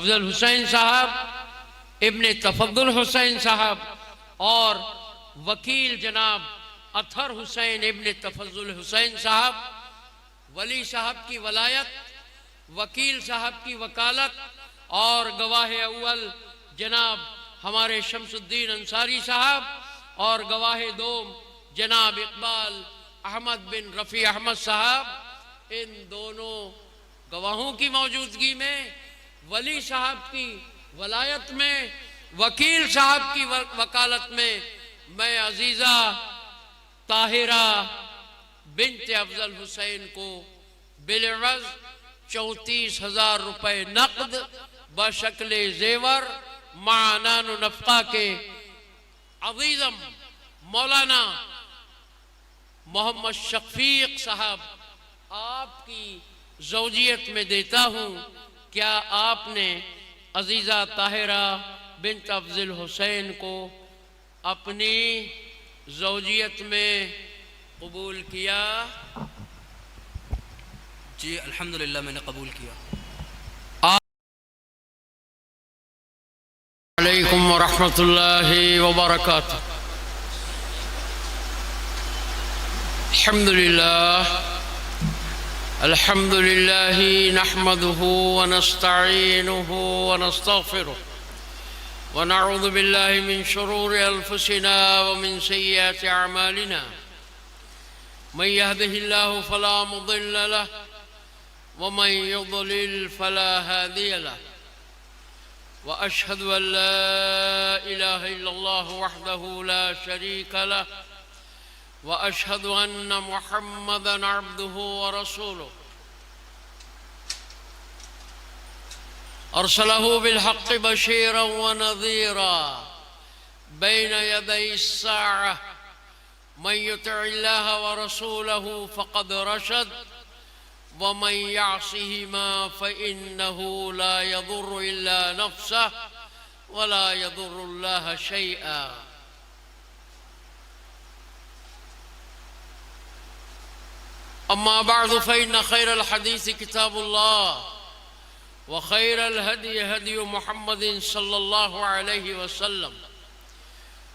افضل حسین صاحب، ابن تفضل حسین صاحب، اور وکیل جناب اطہر حسین ابن تفضل حسین صاحب، ولی صاحب کی ولایت، وکیل صاحب کی وکالت، اور گواہ اول جناب ہمارے شمس الدین انصاری صاحب، اور گواہ دوم جناب اقبال احمد بن رفیع احمد صاحب، ان دونوں گواہوں کی موجودگی میں، ولی صاحب کی ولایت میں، وکیل صاحب کی وکالت میں عزیزہ طاہرہ بنت افضل حسین کو بالعوض 34,000 روپے نقد بشکل زیور مع نان و نفقہ کے عظیم مولانا محمد شفیق صاحب آپ کی زوجیت میں دیتا ہوں۔ کیا آپ نے عزیزہ طاہرہ بنت افضل حسین کو اپنی زوجیت میں قبول کیا؟ جی الحمدللہ میں نے قبول کیا۔ علیکم ورحمۃ اللہ وبرکاتہ۔ الحمد للہ نحمده ونستعینه ونستغفره ونعوذ باللہ من شرور انفسنا ومن سیئات اعمالنا، من يهده الله فلا مضل له ومن يضلل فلا هادي له، وأشهد أن لا إله إلا الله وحده لا شريك له، وأشهد أن محمدًا عبده ورسوله، أرسله بالحق بشيرا ونذيرا بين يدي الساعة، من يطع الله ورسوله فقد رشد، ومن يعصهما فإنه لا يضر إلا نفسه ولا يضر الله شيئا۔ أما بعد فإن خير الحديث كتاب الله، وخير الهدي هدي محمد صلى الله عليه وسلم،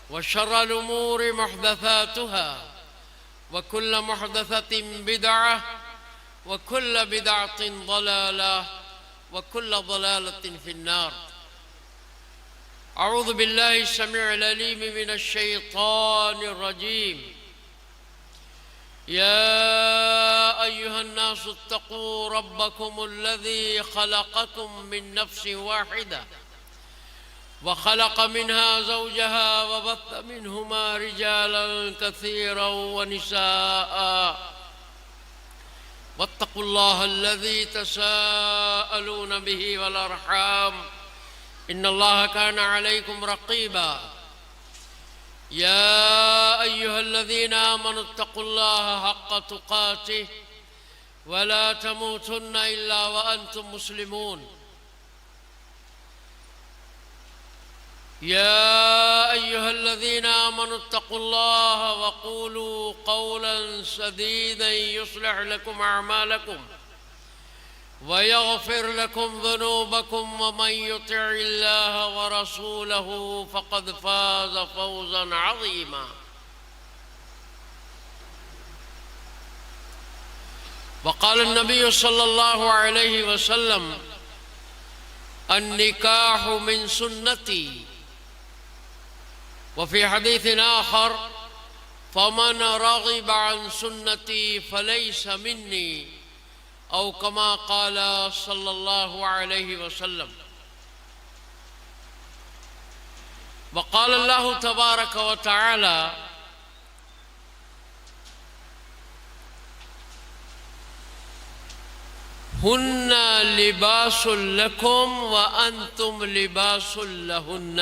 وشر الأمور محدثاتها، وكل محدثة بدعة، وكل بدعة ضلالة، وكل ضلالة في النار۔ أعوذ بالله السميع العليم من الشيطان الرجيم۔ يا أيها الناس اتقوا ربكم الذي خلقكم من نفس واحدة، وخلق منها زوجها، وبث منهما رجالا كثيرا ونساء، واتقوا الله الذي تساءلون به والأرحام، إن الله كان عليكم رقيبا۔ يا أيها الذين آمنوا اتقوا الله حق تقاته ولا تموتن إلا وأنتم مسلمون۔ يا أيها الذين آمنوا اتقوا الله وقولوا قولا سديدا يصلح لكم أعمالكم ويغفر لكم ذنوبكم، ومن يطع الله ورسوله فقد فاز فوزا عظيما۔ وقال النبي صلى الله عليه وسلم: النكاح من سنتي، وفي حديث آخر: فمن رغب عن سنتي فليس مني، أو كما قال صلى الله عليه وسلم۔ وقال الله تبارك وتعالى: هن لباس لكم وأنتم لباس لهن۔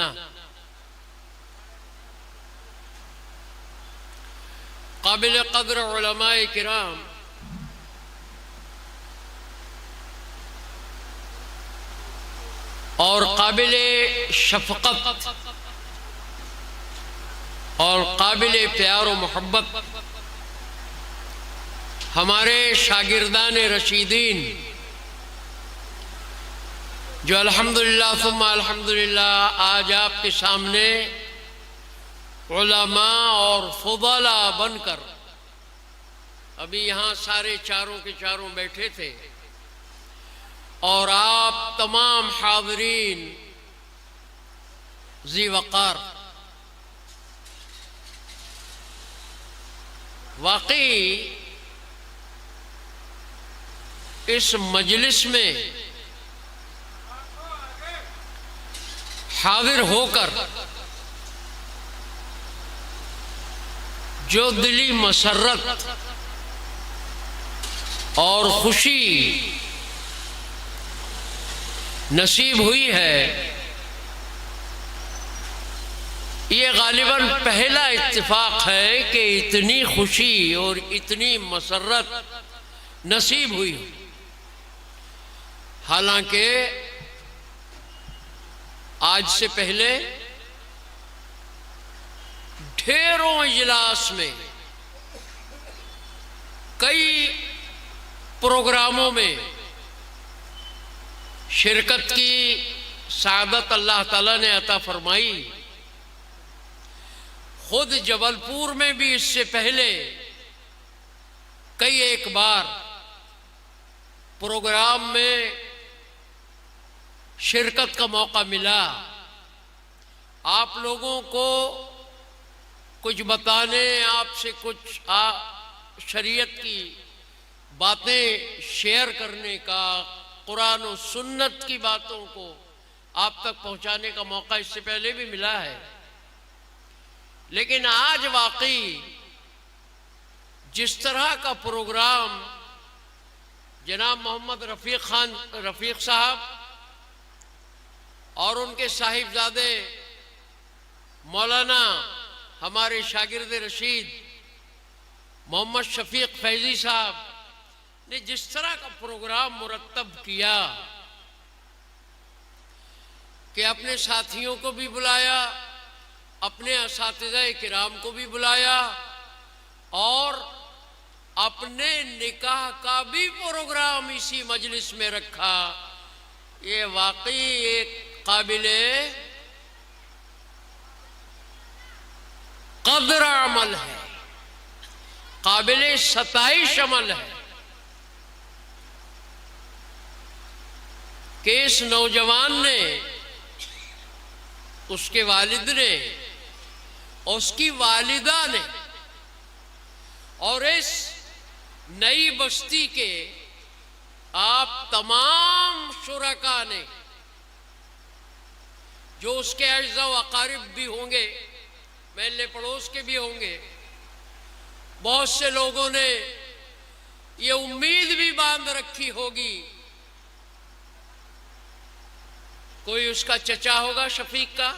قابل قدر علماء کرام، اور قابل شفقت اور قابل پیار و محبت ہمارے شاگردان رشیدین جو الحمدللہ ثم الحمدللہ آج آپ کے سامنے علماء اور فضلاء بن کر، ابھی یہاں سارے چاروں کے چاروں بیٹھے تھے، اور آپ تمام حاضرین ذی وقار، واقعی اس مجلس میں حاضر ہو کر جو دلی مسرت اور خوشی نصیب ہوئی ہے، یہ غالباً پہلا اتفاق ہے کہ اتنی خوشی اور اتنی مسرت نصیب ہوئی. حالانکہ آج سے پہلے ڈھیروں اجلاس میں، کئی پروگراموں میں شرکت کی سعادت اللہ تعالیٰ نے عطا فرمائی. خود جبل پور میں بھی اس سے پہلے کئی ایک بار پروگرام میں شرکت کا موقع ملا. آپ لوگوں کو کچھ بتانے، آپ سے کچھ شریعت کی باتیں شیئر کرنے کا، قرآن و سنت کی باتوں کو آپ تک پہنچانے کا موقع اس سے پہلے بھی ملا ہے. لیکن آج واقعی جس طرح کا پروگرام جناب محمد رفیق صاحب اور ان کے صاحبزادے مولانا ہمارے شاگرد رشید محمد شفیق فیضی صاحب نے جس طرح کا پروگرام مرتب کیا کہ اپنے ساتھیوں کو بھی بلایا، اپنے اساتذہ کرام کو بھی بلایا، اور اپنے نکاح کا بھی پروگرام اسی مجلس میں رکھا، یہ واقعی ایک قابل قدر عمل ہے، قابل ستائش عمل ہے کہ اس نوجوان نے، اس کے والد نے، اس کی والدہ نے، اور اس نئی بستی کے آپ تمام شرکاء نے، جو اس کے اعزاء و اقارب بھی ہوں گے، محلے پڑوس کے بھی ہوں گے، بہت سے لوگوں نے یہ امید بھی باندھ رکھی ہوگی، کوئی اس کا چچا ہوگا شفیق کا،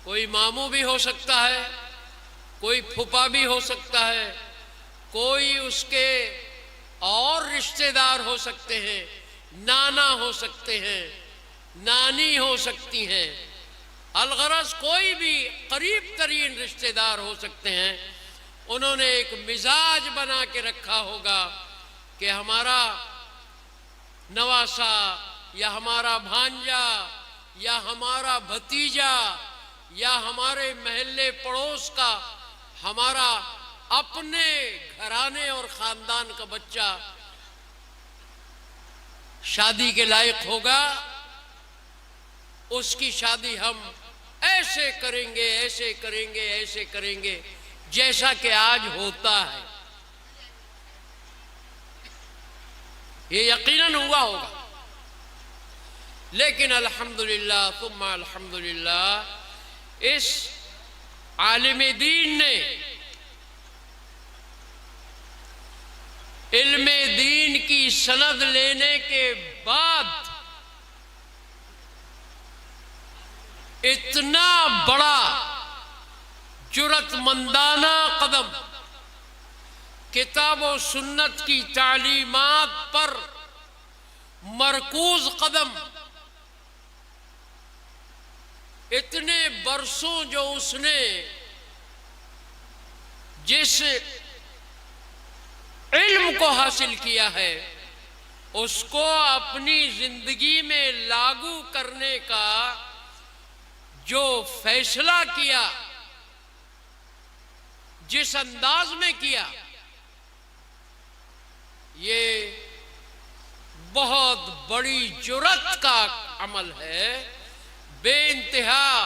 کوئی ماموں بھی ہو سکتا ہے، کوئی پھپھا بھی ہو سکتا ہے، کوئی اس کے اور رشتہ دار ہو سکتے ہیں، نانا ہو سکتے ہیں، نانی ہو سکتی ہیں، الغرض کوئی بھی قریب ترین رشتہ دار ہو سکتے ہیں. انہوں نے ایک مزاج بنا کے رکھا ہوگا کہ ہمارا نواسا یا ہمارا بھانجا یا ہمارا بھتیجا یا ہمارے محلے پڑوس کا، ہمارا اپنے گھرانے اور خاندان کا بچہ شادی کے لائق ہوگا، اس کی شادی ہم ایسے کریں گے، ایسے کریں گے، ایسے کریں گے، جیسا کہ آج ہوتا ہے. یہ یقیناً ہوا ہوگا. لیکن الحمدللہ ثم الحمدللہ اس عالم دین نے علم دین کی سند لینے کے بعد اتنا بڑا جرأت مندانہ قدم، کتاب و سنت کی تعلیمات پر مرکوز قدم، اتنے برسوں جو اس نے جس علم کو حاصل کیا ہے اس کو اپنی زندگی میں لاگو کرنے کا جو فیصلہ کیا، جس انداز میں کیا، یہ بہت بڑی جرأت کا عمل ہے، بے انتہا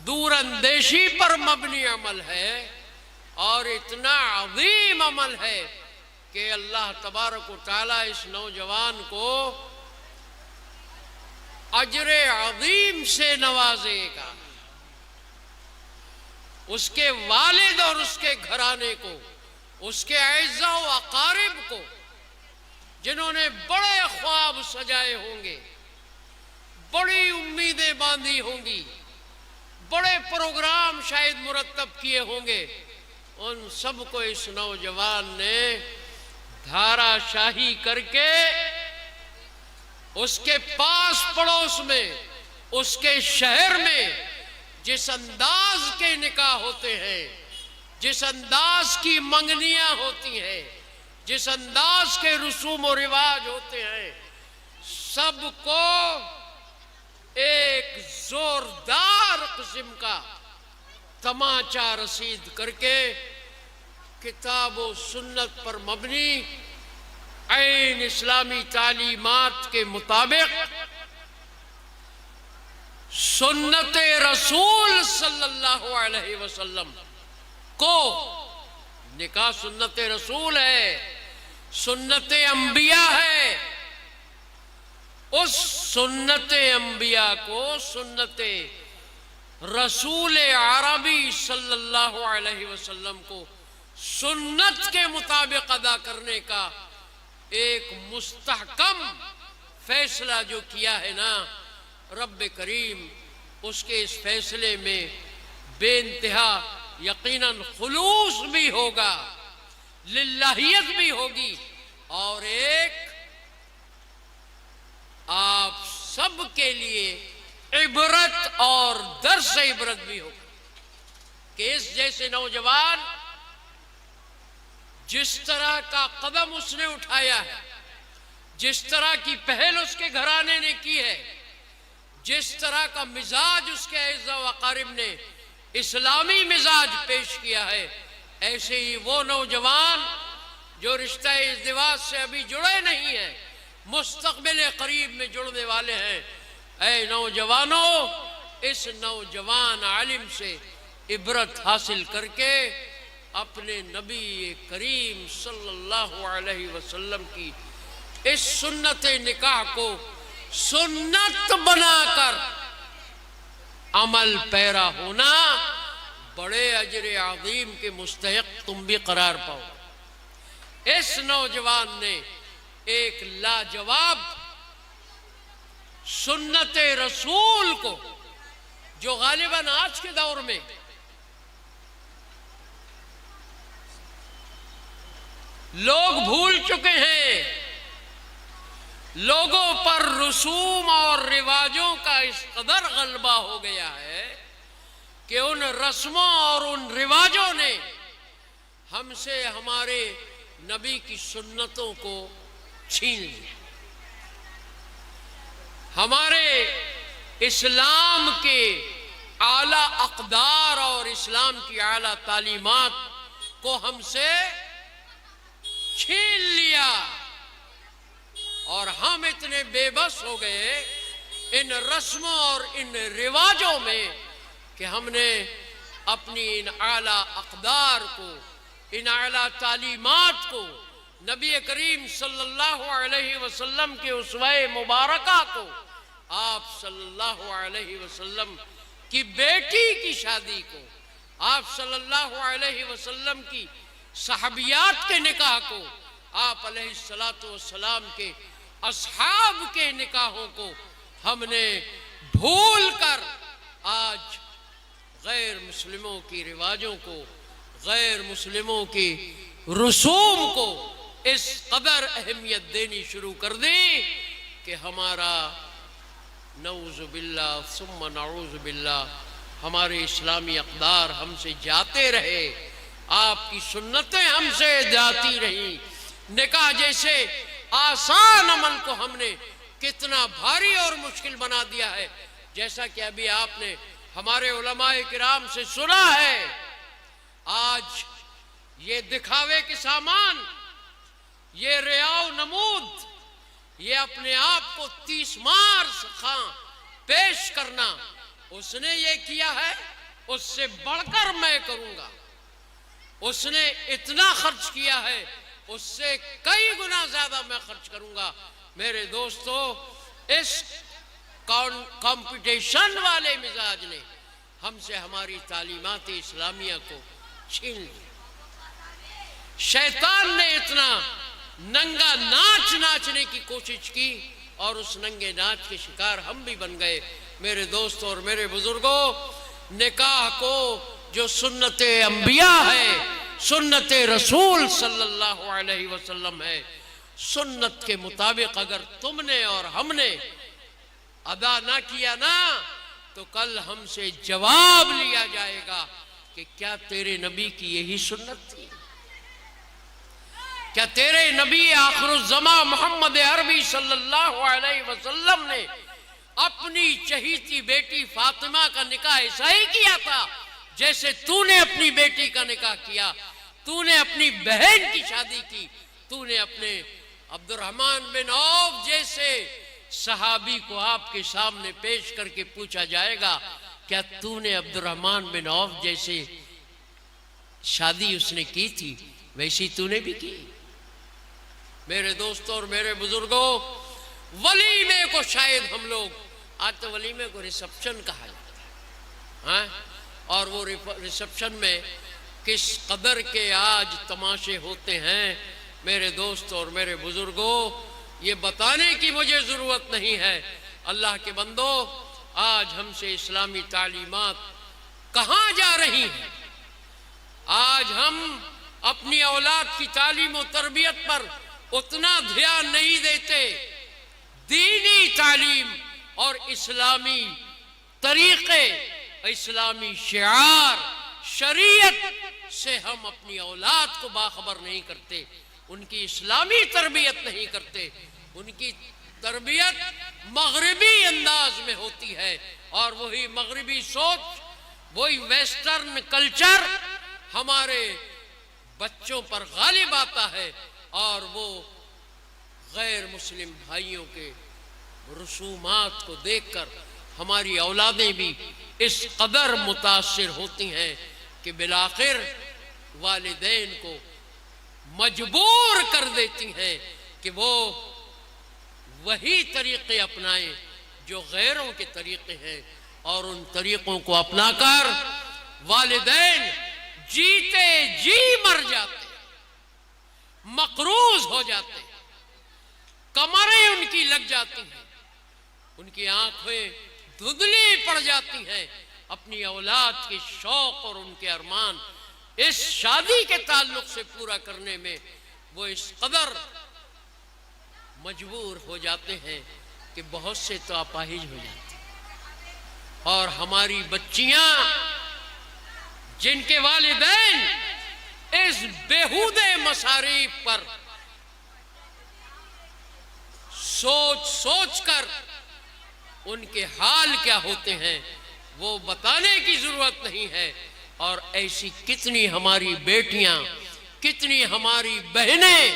دور اندیشی پر مبنی عمل ہے، اور اتنا عظیم عمل ہے کہ اللہ تبارک و تعالی اس نوجوان کو اجر عظیم سے نوازے گا۔ اس کے والد اور اس کے گھرانے کو، اس کے اعزاء و اقارب کو، جنہوں نے بڑے خواب سجائے ہوں گے، بڑی امیدیں باندھی ہوں گی، بڑے پروگرام شاید مرتب کیے ہوں گے، ان سب کو اس نوجوان نے دھارا شاہی کر کے اس کے پاس پڑوس میں، اس کے شہر میں جس انداز کے نکاح ہوتے ہیں، جس انداز کی منگنیاں ہوتی ہیں، جس انداز کے رسوم و رواج ہوتے ہیں، سب کو ایک زوردار قسم کا تماچا رسید کر کے کتاب و سنت پر مبنی عین اسلامی تعلیمات کے مطابق سنت رسول صلی اللہ علیہ وسلم کو، نکاح سنت رسول ہے، سنت انبیاء ہے، اس سنت انبیاء کو، سنت رسول عربی صلی اللہ علیہ وسلم کو سنت کے مطابق ادا کرنے کا ایک مستحکم فیصلہ جو کیا ہے نا، رب کریم اس کے اس فیصلے میں بے انتہا یقیناً خلوص بھی ہوگا، للہیت بھی ہوگی، اور ایک آپ سب کے لیے عبرت اور درس عبرت بھی ہوگا کہ اس جیسے نوجوان جس طرح کا قدم اس نے اٹھایا ہے، جس طرح کی پہل اس کے گھرانے نے کی ہے، جس طرح کا مزاج اس کے اعزاء و اقارب نے اسلامی مزاج پیش کیا ہے، ایسے ہی وہ نوجوان جو رشتہ ازدواج سے ابھی جڑے نہیں ہیں، مستقبل قریب میں جڑنے والے ہیں، اے نوجوانوں، اس نوجوان عالم سے عبرت حاصل کر کے اپنے نبی کریم صلی اللہ علیہ وسلم کی اس سنت نکاح کو سنت بنا کر عمل پیرا ہونا، بڑے اجر عظیم کے مستحق تم بھی قرار پاؤ۔ اس نوجوان نے ایک لاجواب سنت رسول کو، جو غالباً آج کے دور میں لوگ بھول چکے ہیں، لوگوں پر رسوم اور رواجوں کا اس قدر غلبہ ہو گیا ہے کہ ان رسموں اور ان رواجوں نے ہم سے ہمارے نبی کی سنتوں کو چھین لیا، ہمارے اسلام کے اعلیٰ اقدار اور اسلام کی اعلیٰ تعلیمات کو ہم سے چھین لیا، اور ہم اتنے بے بس ہو گئے ان رسموں اور ان رواجوں میں کہ ہم نے اپنی ان اعلیٰ اقدار کو، ان اعلیٰ تعلیمات کو، نبی کریم صلی اللہ علیہ وسلم کے اسوہ مبارکہ کو، آپ صلی اللہ علیہ وسلم کی بیٹی کی شادی کو، آپ صلی اللہ علیہ وسلم کی صحابیات کے نکاح کو، آپ علیہ السلام کے اصحاب کے نکاحوں کو ہم نے بھول کر آج غیر مسلموں کی رواجوں کو، غیر مسلموں کی رسوم کو اس قدر اہمیت دینی شروع کر دی کہ ہمارا نعوذ باللہ ثم نعوذ باللہ ہمارے اسلامی اقدار ہم سے جاتے رہے، آپ کی سنتیں ہم سے جاتی رہیں، نکاح جیسے آسان عمل کو ہم نے کتنا بھاری اور مشکل بنا دیا ہے. جیسا کہ ابھی آپ نے ہمارے علماء کرام سے سنا ہے، آج یہ دکھاوے کے سامان، یہ ریاء نمود، یہ اپنے آپ کو 30 مار خاں پیش کرنا، اس نے یہ کیا ہے، اس سے بڑھ کر میں کروں گا. اس نے اتنا خرچ کیا ہے، اس سے کئی گنا زیادہ میں خرچ کروں گا. میرے دوستو، اس کمپٹیشن والے مزاج نے ہم سے ہماری تعلیمات اسلامیہ کو چھین لیا. شیطان نے اتنا ننگا ناچ ناچنے کی کوشش کی اور اس ننگے ناچ کے شکار ہم بھی بن گئے. میرے دوستوں اور میرے بزرگوں، نکاح کو جو سنت انبیاء ہے، سنت رسول صلی اللہ علیہ وسلم ہے، سنت کے مطابق اگر تم نے اور ہم نے ادا نہ کیا نا، تو کل ہم سے جواب لیا جائے گا کہ کیا تیرے نبی کی یہی سنت تھی؟ کیا تیرے نبی آخر الزمان محمد عربی صلی اللہ علیہ وسلم نے اپنی چہیتی بیٹی فاطمہ کا نکاح ایسا ہی کیا تھا جیسے تو نے اپنی بیٹی کا نکاح کیا؟ تو نے اپنی بہن کی شادی کی، تو نے اپنے عبد الرحمن بن عوف جیسے صحابی کو آپ کے سامنے پیش کر کے پوچھا جائے گا، کیا تو نے عبد الرحمن بن عوف جیسے شادی اس نے کی تھی ویسی تو نے بھی کی؟ میرے دوستوں اور میرے بزرگوں، ولیمے کو شاید ہم لوگ آج تو ولیمے کو ریسپشن کہا جاتا ہے، اور وہ ریسپشن میں کس قدر کے آج تماشے ہوتے ہیں. میرے دوستوں اور میرے بزرگوں، یہ بتانے کی مجھے ضرورت نہیں ہے. اللہ کے بندو، آج ہم سے اسلامی تعلیمات کہاں جا رہی ہیں؟ آج ہم اپنی اولاد کی تعلیم و تربیت پر اتنا دھیان نہیں دیتے. دینی تعلیم اور اسلامی طریقے، اسلامی شعار، شریعت سے ہم اپنی اولاد کو باخبر نہیں کرتے، ان کی اسلامی تربیت نہیں کرتے. ان کی تربیت مغربی انداز میں ہوتی ہے، اور وہی مغربی سوچ، وہی ویسٹرن کلچر ہمارے بچوں پر غالب آتا ہے، اور وہ غیر مسلم بھائیوں کے رسومات کو دیکھ کر ہماری اولادیں بھی اس قدر متاثر ہوتی ہیں کہ بالآخر والدین کو مجبور کر دیتی ہیں کہ وہ وہی طریقے اپنائیں جو غیروں کے طریقے ہیں، اور ان طریقوں کو اپنا کر والدین جیتے جی مر جاتے، مقروض ہو جاتے، کمریں ان کی لگ جاتی ہیں، ان کی آنکھیں دھندلی پڑ جاتی ہیں. اپنی اولاد کے شوق اور ان کے ارمان اس شادی کے تعلق سے پورا کرنے میں وہ اس قدر مجبور ہو جاتے ہیں کہ بہت سے تو اپاہج ہو جاتے ہیں. اور ہماری بچیاں جن کے والدین اس بیہودے مصاریف پر سوچ سوچ کر ان کے حال کیا ہوتے ہیں وہ بتانے کی ضرورت نہیں ہے. اور ایسی کتنی ہماری بیٹیاں، کتنی ہماری بہنیں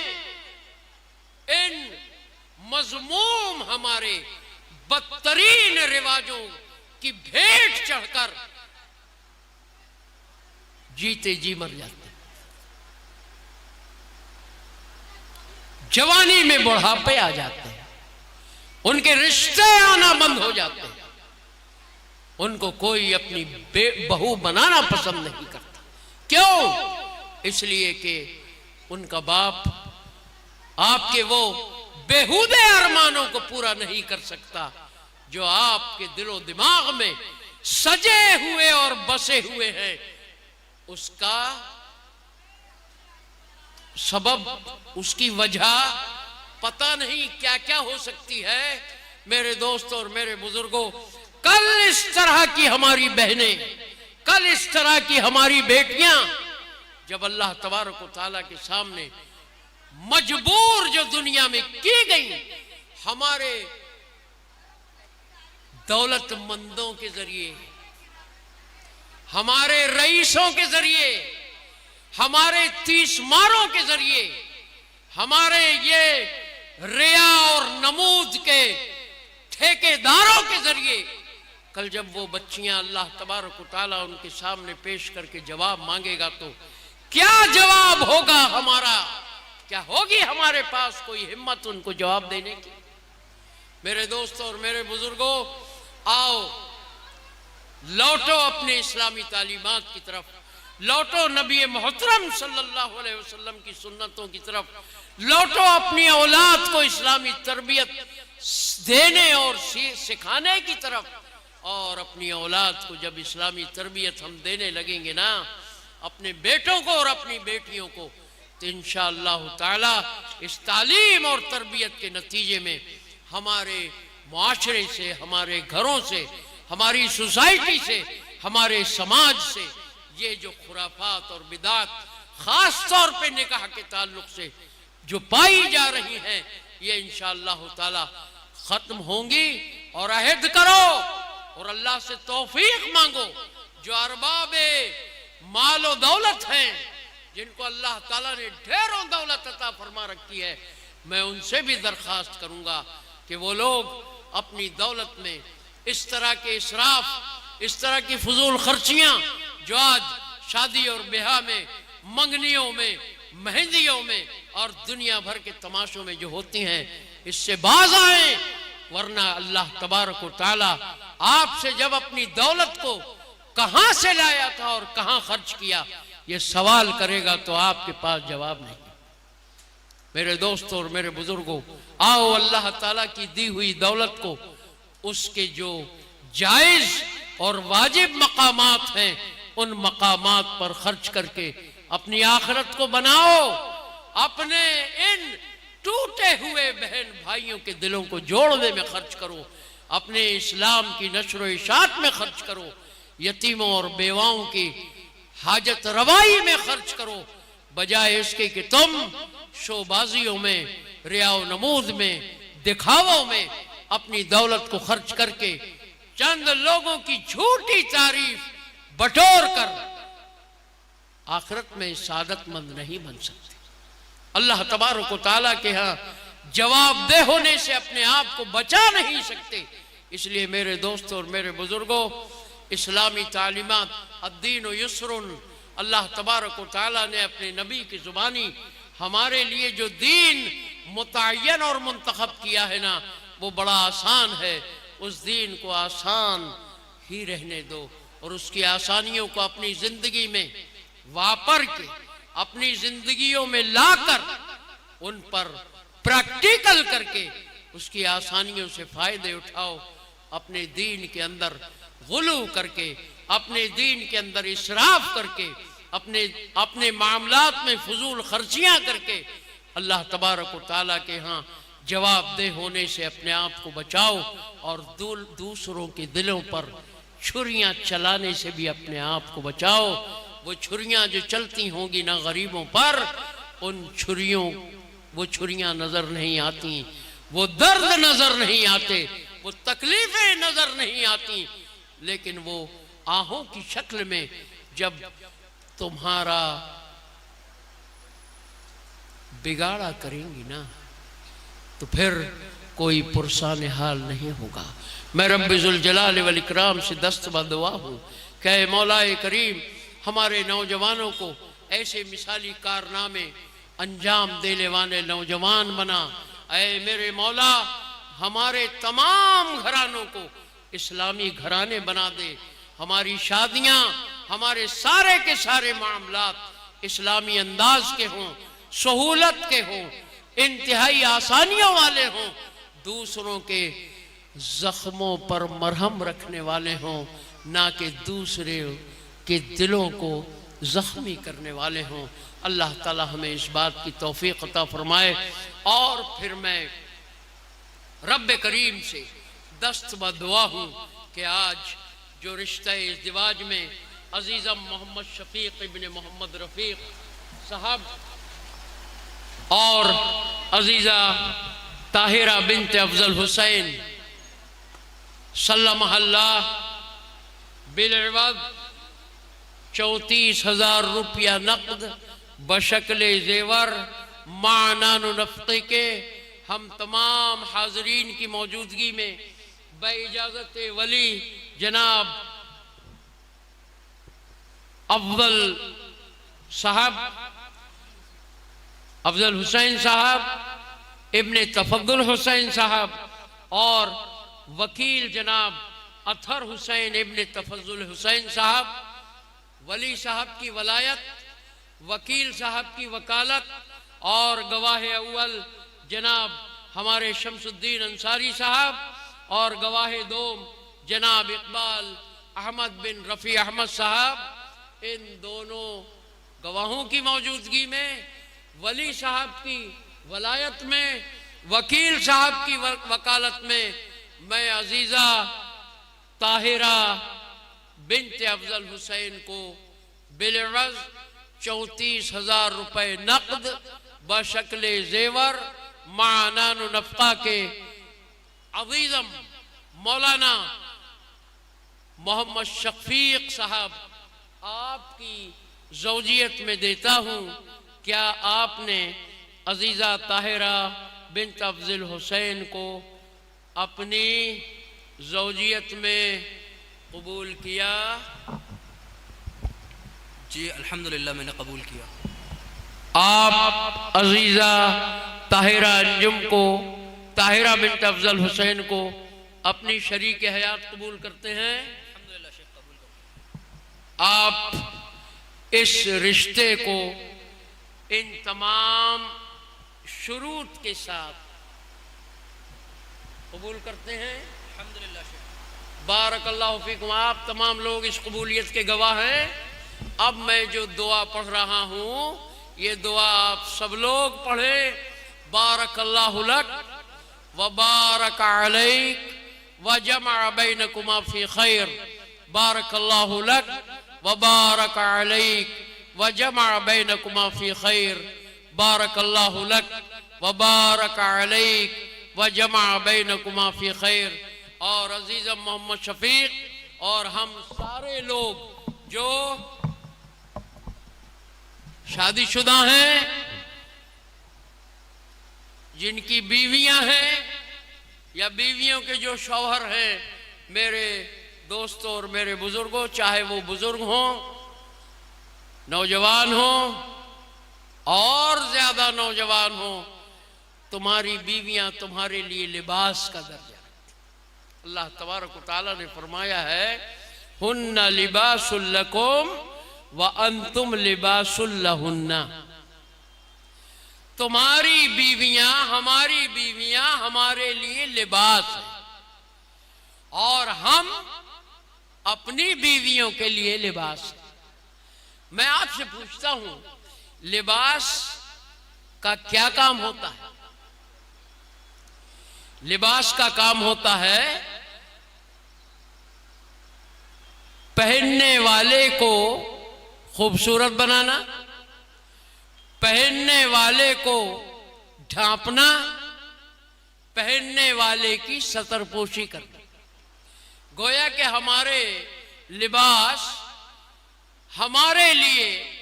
ان مذموم ہمارے بدترین رواجوں کی بھیٹ چڑھ کر جیتے جی مر جاتے ہیں. جوانی میں بڑھاپے آ جاتے ہیں، ان کے رشتے آنا بند ہو جاتے ہیں، ان کو کوئی اپنی بہو بنانا پسند نہیں کرتا. کیوں؟ اس لیے کہ ان کا باپ آپ کے وہ بیہودے ارمانوں کو پورا نہیں کر سکتا جو آپ کے دل و دماغ میں سجے ہوئے اور بسے ہوئے ہیں. اس کا سبب، اس کی وجہ پتہ نہیں کیا کیا ہو سکتی ہے. میرے دوستوں اور میرے بزرگوں، کل اس طرح کی ہماری بہنیں، کل اس طرح کی ہماری بیٹیاں جب اللہ تبارک و تعالیٰ کے سامنے مجبور جو دنیا میں کی گئی ہمارے دولت مندوں کے ذریعے، ہمارے رئیسوں کے ذریعے، ہمارے تیس ماروں کے ذریعے، ہمارے یہ ریا اور نمود کے ٹھیکیداروں کے ذریعے، کل جب وہ بچیاں اللہ تبارک و تعالیٰ ان کے سامنے پیش کر کے جواب مانگے گا تو کیا جواب ہوگا ہمارا؟ کیا ہوگی ہمارے پاس کوئی ہمت ان کو جواب دینے کی؟ میرے دوستوں اور میرے بزرگوں، آؤ لوٹو اپنے اسلامی تعلیمات کی طرف، لوٹو نبی محترم صلی اللہ علیہ وسلم کی سنتوں کی طرف، لوٹو اپنی اولاد کو اسلامی تربیت دینے اور سکھانے کی طرف، اور اپنی اولاد کو جب اسلامی تربیت ہم دینے لگیں گے نا، اپنے بیٹوں کو اور اپنی بیٹیوں کو، تو انشاءاللہ تعالی اس تعلیم اور تربیت کے نتیجے میں ہمارے معاشرے سے، ہمارے گھروں سے، ہماری سوسائٹی سے، ہمارے سماج سے یہ جو خرافات اور بدعات خاص طور پہ نکاح کے تعلق سے جو پائی جا رہی ہیں، یہ انشاءاللہ تعالی ختم ہوں گی۔ اور عہد کرو اور اللہ سے توفیق مانگو، جو ارباب مال و دولت ہیں، جن کو اللہ تعالیٰ نے ڈھیروں دولت عطا فرما رکھی ہے، میں ان سے بھی درخواست کروں گا کہ وہ لوگ اپنی دولت میں اس طرح کے اسراف، اس طرح کی فضول خرچیاں جو آج شادی اور بیاہ میں، منگنیوں میں، مہندیوں میں اور دنیا بھر کے تماشوں میں جو ہوتی ہیں، اس سے باز آئیں، ورنہ اللہ تبارک و تعالی آپ سے جب اپنی دولت کو کہاں سے لایا تھا اور کہاں خرچ کیا یہ سوال کرے گا تو آپ کے پاس جواب نہیں۔ میرے دوستوں اور میرے بزرگوں، آؤ اللہ تعالیٰ کی دی ہوئی دولت کو اس کے جو جائز اور واجب مقامات ہیں ان مقامات پر خرچ کر کے اپنی آخرت کو بناؤ، اپنے ان ٹوٹے ہوئے بہن بھائیوں کے دلوں کو جوڑنے میں خرچ کرو، اپنے اسلام کی نشر و اشاعت میں خرچ کرو، یتیموں اور بیواؤں کی حاجت روائی میں خرچ کرو، بجائے اس کے کہ تم شو بازیوں میں، ریا و نمود میں، دکھاووں میں اپنی دولت کو خرچ کر کے چند لوگوں کی جھوٹی تعریف بٹور کر آخرت میں سعادت مند نہیں بن سکتے۔ اللہ تبارک و تعالیٰ کے ہاں جواب دہ ہونے سے اپنے آپ کو بچا نہیں سکتے۔ اس لیے میرے دوستوں اور میرے بزرگوں، اسلامی تعلیمات الدین یسر، اللہ تبارک و تعالیٰ نے اپنے نبی کی زبانی ہمارے لیے جو دین متعین اور منتخب کیا ہے نا، وہ بڑا آسان ہے۔ اس دین کو آسان ہی رہنے دو اور اس کی آسانیوں کو اپنی زندگی میں واپر کے، اپنی زندگیوں میں لا کر، ان پر پریکٹیکل کر کے اس کی آسانیوں سے فائدے اٹھاؤ۔ اپنے دین کے اندر غلو کر کے، اپنے دین کے اندر اسراف کر کے، اپنے معاملات میں فضول خرچیاں کر کے اللہ تبارک و تعالیٰ کے ہاں جواب دہ ہونے سے اپنے آپ کو بچاؤ، اور دوسروں کے دلوں پر چھریاں چلانے سے بھی اپنے آپ کو بچاؤ۔ وہ چھریاں جو چلتی ہوں گی نہ غریبوں پر، ان وہ چھریاں نظر نہیں آتی، وہ درد نظر نہیں آتے، وہ تکلیفیں نظر نہیں آتی، لیکن وہ آہوں کی شکل میں جب تمہارا بگاڑا کریں گی نا تو پھر کوئی پرسان حال نہیں ہوگا۔ میں رب ذوالجلال والاکرام سے دست بدعا ہوں کہ اے مولا کریم، ہمارے نوجوانوں کو ایسے مثالی کارنامے انجام دینے والے نوجوان بنا۔ اے میرے مولا، ہمارے تمام گھرانوں کو اسلامی گھرانے بنا دے، ہماری شادیاں، ہمارے سارے کے سارے معاملات اسلامی انداز کے ہوں، سہولت کے ہوں، انتہائی آسانیوں والے ہوں، دوسروں کے زخموں پر مرہم رکھنے والے ہوں، نہ کہ دوسرے کے دلوں کو زخمی کرنے والے ہوں۔ اللہ تعالی ہمیں اس بات کی توفیق عطا فرمائے۔ اور پھر میں رب کریم سے دست بدعا ہوں کہ آج جو رشتہ ازدواج میں عزیزم محمد شفیق ابن محمد رفیق صاحب اور عزیزہ طاہرہ بنت افضل حسین سلمہ اللہ بالعوض 34,000 روپیہ نقد بشکل زیور مع نان و نفقے کے ہم تمام حاضرین کی موجودگی میں باجازت ولی جناب افضل حسین صاحب ابن تفضل حسین صاحب اور وکیل جناب اطہر حسین ابن تفضل حسین صاحب، ولی صاحب کی ولایت، وکیل صاحب کی وکالت اور گواہ اول جناب ہمارے شمس الدین انصاری صاحب اور گواہ دوم جناب اقبال احمد بن رفیع احمد صاحب، ان دونوں گواہوں کی موجودگی میں ولی صاحب کی ولایت میں وکیل صاحب کی وکالت میں میں عزیزہ طاہرہ بنت افضل حسین کو بالعوض 34,000 روپے نقد بشکل زیور مع نان و نفقہ کے عظیم مولانا محمد شفیق صاحب آپ کی زوجیت میں دیتا ہوں۔ کیا آپ نے عزیزہ طاہرہ بنت افضل حسین کو اپنی زوجیت میں قبول کیا؟ جی الحمدللہ میں نے قبول کیا۔ آپ عزیزہ طاہرہ انجم کو، طاہرہ بنت افضل حسین کو اپنی شریک حیات قبول کرتے ہیں؟ الحمدللہ شیخ قبول کرتا ہوں۔ آپ اس رشتے کو ان تمام شروط کے ساتھ قبول کرتے ہیں؟ الحمدللہ شیخ۔ بارک اللہ فیکم۔ آپ تمام لوگ اس قبولیت کے گواہ ہیں۔ اب میں جو دعا پڑھ رہا ہوں یہ دعا آپ سب لوگ پڑھیں۔ بارک اللہ لک وبارک علیک وجمع بینکما فی خیر۔ بارک اللہ لک وبارک علیک وجمع بینکما فی خیر۔ بارک اللہ لک وبارک علیک وجمع بینکما فی خیر۔ اور عزیزم محمد شفیق اور ہم سارے لوگ جو شادی شدہ ہیں، جن کی بیویاں ہیں یا بیویوں کے جو شوہر ہیں، میرے دوستوں اور میرے بزرگوں، چاہے وہ بزرگ ہوں، نوجوان ہوں اور زیادہ نوجوان ہوں، تمہاری بیویاں تمہارے لیے لباس کا درجہ رکھتی ہیں۔ اللہ تبارک و تعالیٰ نے فرمایا ہے ہن لباس لکم وانتم لباس لہن۔ تمہاری بیویاں، ہماری بیویاں ہمارے لیے لباس ہیں اور ہم اپنی بیویوں کے لیے لباس ہیں۔ میں آپ سے پوچھتا ہوں لباس کا کیا کام ہوتا ہے؟ لباس کا کام ہوتا ہے پہننے والے کو خوبصورت بنانا، پہننے والے کو ڈھانپنا، پہننے والے کی ستر پوشی کرنا۔ گویا کہ ہمارے لباس ہمارے لیے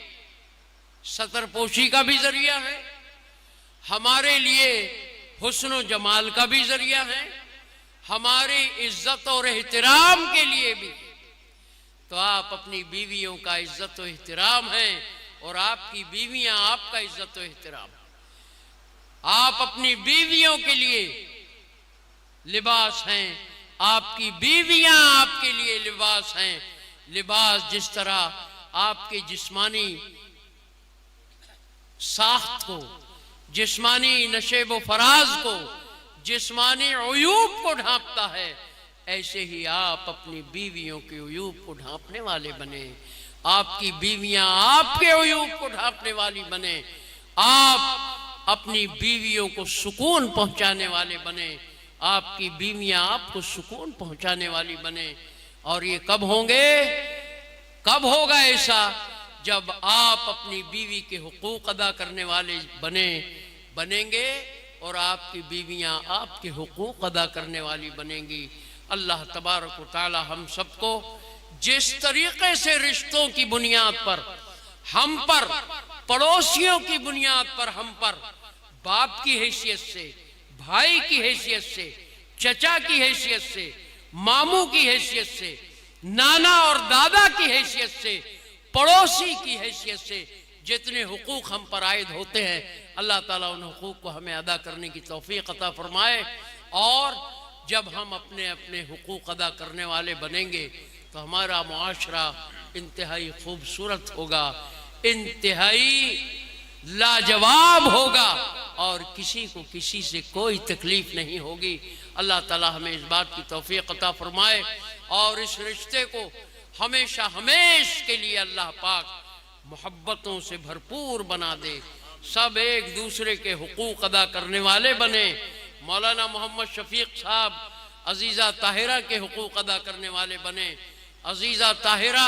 ستر پوشی کا بھی ذریعہ ہے، ہمارے لیے حسن و جمال کا بھی ذریعہ ہے، ہماری عزت اور احترام کے لیے بھی۔ تو آپ اپنی بیویوں کا عزت و احترام ہیں اور آپ کی بیویاں آپ کا عزت و احترام۔ آپ اپنی بیویوں کے لیے لباس ہیں، آپ کی بیویاں آپ کے لیے لباس ہیں۔ لباس جس طرح آپ کے جسمانی ساخت کو، جسمانی نشیب و فراز کو، جسمانی عیوب کو ڈھانپتا ہے، ایسے ہی آپ اپنی بیویوں کے عیوب کو ڈھانپنے والے بنے۔ آپ کی بیویاں آپ کے عیوب کو ڈھانپنے والی بنے۔ آپ اپنی بیویوں کو سکون پہنچانے والے بنے۔ آپ کی بیویاں آپ کو سکون پہنچانے والی بنے۔ اور یہ کب ہوں گے؟ کب ہوگا ایسا؟ جب آپ اپنی بیوی کے حقوق ادا کرنے والے بنے، بنیں گے اور آپ کی بیویاں آپ کے حقوق ادا کرنے والی بنیں گی۔ اللہ تبارک و تعالی ہم سب کو جس طریقے سے رشتوں کی بنیاد پر ہم پر، پڑوسیوں کی بنیاد پر ہم پر، باپ کی حیثیت سے، بھائی کی حیثیت سے، چچا کی حیثیت سے، ماموں کی حیثیت سے، نانا اور دادا کی حیثیت سے، پڑوسی کی حیثیت سے جتنے حقوق ہم پر عائد ہوتے ہیں، اللہ تعالیٰ ان حقوق کو ہمیں ادا کرنے کی توفیق عطا فرمائے۔ اور جب ہم اپنے اپنے حقوق ادا کرنے والے بنیں گے تو ہمارا معاشرہ انتہائی خوبصورت ہوگا، انتہائی لاجواب ہوگا، اور کسی کو کسی سے کوئی تکلیف نہیں ہوگی۔ اللہ تعالیٰ ہمیں اس بات کی توفیق عطا فرمائے اور اس رشتے کو ہمیشہ ہمیش کے لیے اللہ پاک محبتوں سے بھرپور بنا دے، سب ایک دوسرے کے حقوق ادا کرنے والے بنے۔ مولانا محمد شفیق صاحب عزیزہ طاہرہ کے حقوق ادا کرنے والے بنے، عزیزہ طاہرہ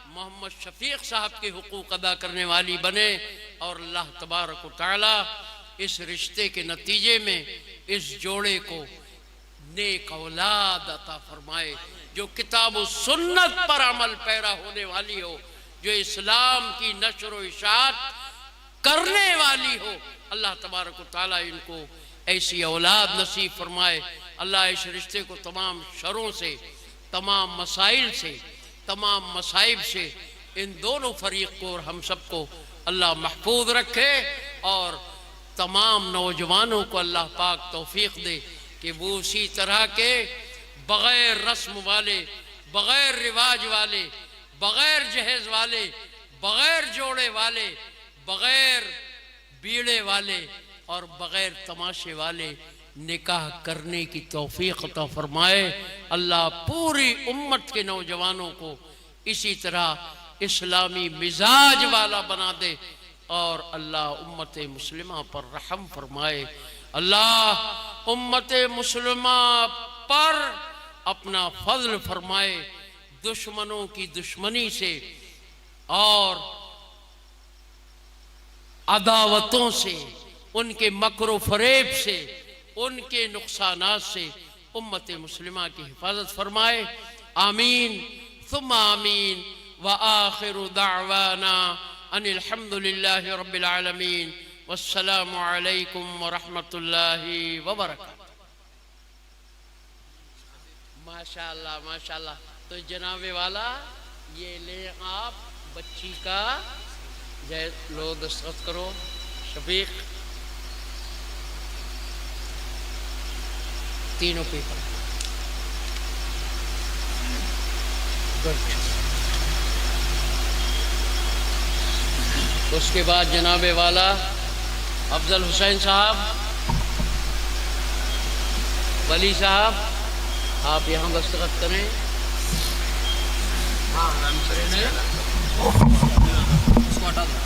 محمد شفیق صاحب کے حقوق ادا کرنے والی بنے، اور اللہ تبارک و تعالی اس رشتے کے نتیجے میں اس جوڑے کو نیک اولاد عطا فرمائے، جو کتاب و سنت پر عمل پیرا ہونے والی ہو، جو اسلام کی نشر و اشاعت کرنے والی ہو۔ اللہ تبارک و تعالیٰ ان کو ایسی اولاد نصیب فرمائے۔ اللہ اس رشتے کو تمام شروں سے، تمام مسائل سے، تمام مصائب سے ان دونوں فریق کو اور ہم سب کو اللہ محفوظ رکھے، اور تمام نوجوانوں کو اللہ پاک توفیق دے کہ وہ اسی طرح کے بغیر رسم والے، بغیر رواج والے، بغیر جہیز والے، بغیر جوڑے والے، بغیر بیڑے والے اور بغیر تماشے والے نکاح کرنے کی توفیق عطا فرمائے۔ اللہ پوری امت کے نوجوانوں کو اسی طرح اسلامی مزاج والا بنا دے، اور اللہ امت مسلمہ پر رحم فرمائے۔ اللہ امت مسلمہ پر اپنا فضل فرمائے، دشمنوں کی دشمنی سے اور عداوتوں سے، ان کے مکر و فریب سے، ان کے نقصانات سے امت مسلمہ کی حفاظت فرمائے۔ آمین ثم آمین، وآخر دعوانا ان الحمد للہ رب العالمین، والسلام علیکم ورحمۃ اللہ وبرکاتہ۔ ماشاءاللہ ماشاءاللہ۔ تو جناب والا یہ لیں آپ بچی کا لو، دستخط کرو شفیق، تینوں پیپر۔ اس کے بعد جناب والا افضل حسین صاحب، ولی صاحب، آپ یہاں دستخط کریں۔ اس کو ہٹا دو۔